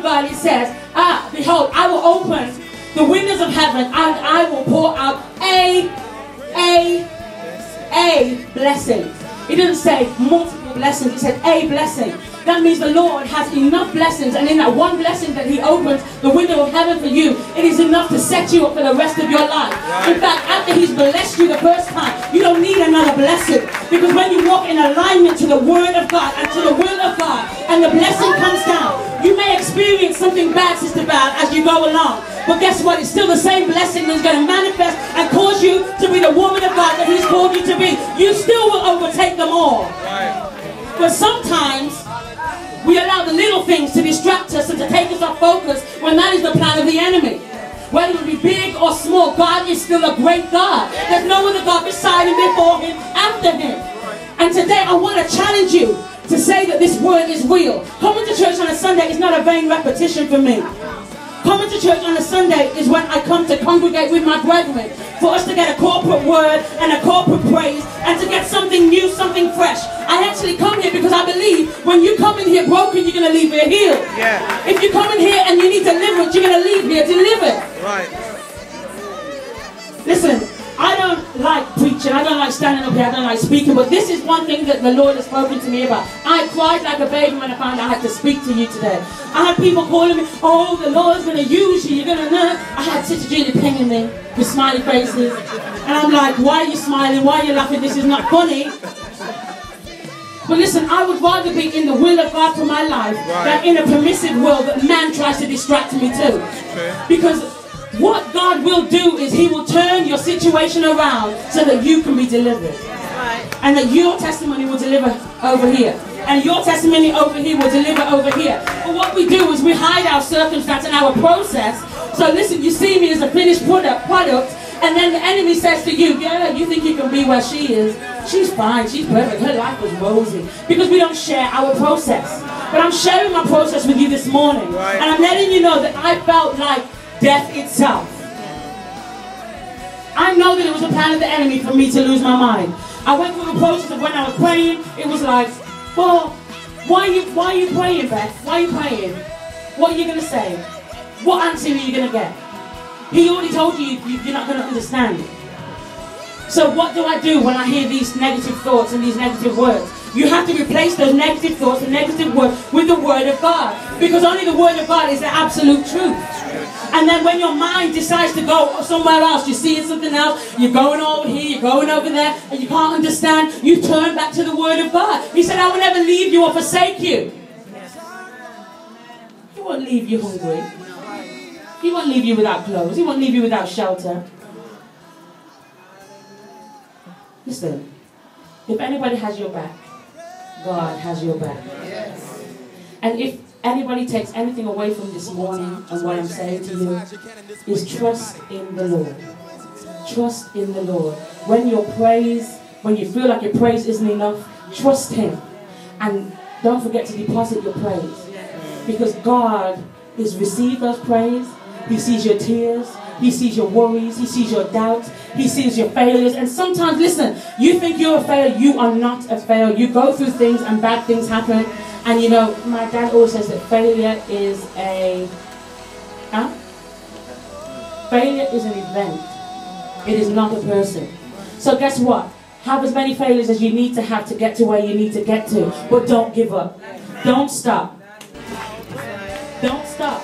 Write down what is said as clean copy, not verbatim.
God, it says, behold, I will open the windows of heaven and I will pour out a blessing. It doesn't say multiple blessings, it said a blessing. That means the Lord has enough blessings, and in that one blessing that He opens the window of heaven for you, it is enough to set you up for the rest of your life. Right. In fact, after He's blessed you the first time, you don't need another blessing. Because when you walk in alignment to the Word of God and to the will of God, and the blessing comes down, you may experience something bad, Sister Val, as you go along. But guess what? It's still the same blessing that's going to manifest and cause you to be the woman of God that He's called you to be. You still will overtake them all. Right. But sometimes we allow the little things to distract us and to take us off focus when that is the plan of the enemy. Whether it be big or small, God is still a great God. There's no other God beside Him, before Him, after Him. And today I want to challenge you to say that this word is real. Coming to church on a Sunday is not a vain repetition for me. Coming to church on a Sunday is when I come to congregate with my brethren, for us to get a corporate word and a corporate praise, and to get something new, something fresh. I actually come here because I believe when you come in here broken, you're going to leave here healed. Yeah. If you come in here and you need deliverance, you're going to leave here delivered. Right. Listen, I don't like preaching, I don't like standing up here, I don't like speaking, but this is one thing that the Lord has spoken to me about. I cried like a baby when I found out I had to speak to you today. I had people calling me, oh, the Lord's going to use you, you're going to learn. I had Sister Julie pinging me with smiley faces. And I'm like, why are you smiling? Why are you laughing? This is not funny. But listen, I would rather be in the will of God for my life than in a permissive world that man tries to distract me to. Because what God will do is He will turn your situation around so that you can be delivered. And that your testimony will deliver over here. And your testimony over here will deliver over here. But what we do is we hide our circumstance and our process. So listen, you see me as a finished product, and then the enemy says to you, yeah, you think you can be where she is. She's fine, she's perfect, her life was rosy. Because we don't share our process. But I'm sharing my process with you this morning. And I'm letting you know that I felt like death itself. I know that it was a plan of the enemy for me to lose my mind. I went through the process of when I was praying, it was like, well, why are you praying, Beth? Why are you praying? What are you going to say? What answer are you going to get? He already told you you're not going to understand. So what do I do when I hear these negative thoughts and these negative words? You have to replace those negative thoughts and negative words with the Word of God. Because only the Word of God is the absolute truth. And then when your mind decides to go somewhere else, you're seeing something else, you're going over here, you're going over there, and you can't understand, you turn back to the Word of God. He said, I will never leave you or forsake you. He won't leave you hungry. He won't leave you without clothes. He won't leave you without shelter. Listen, if anybody has your back, God has your back. And if anybody takes anything away from this morning and what I'm saying to you, is trust in the Lord. Trust in the Lord. When you feel like your praise isn't enough, trust Him. And don't forget to deposit your praise. Because God is received those praise. He sees your tears. He sees your worries. He sees your doubts. He sees your failures. And sometimes, listen, you think you're a failure. You are not a failure. You go through things and bad things happen. And you know, my dad always says that failure is a... Failure is an event. It is not a person. So guess what? Have as many failures as you need to have to get to where you need to get to. But don't give up. Don't stop. Don't stop.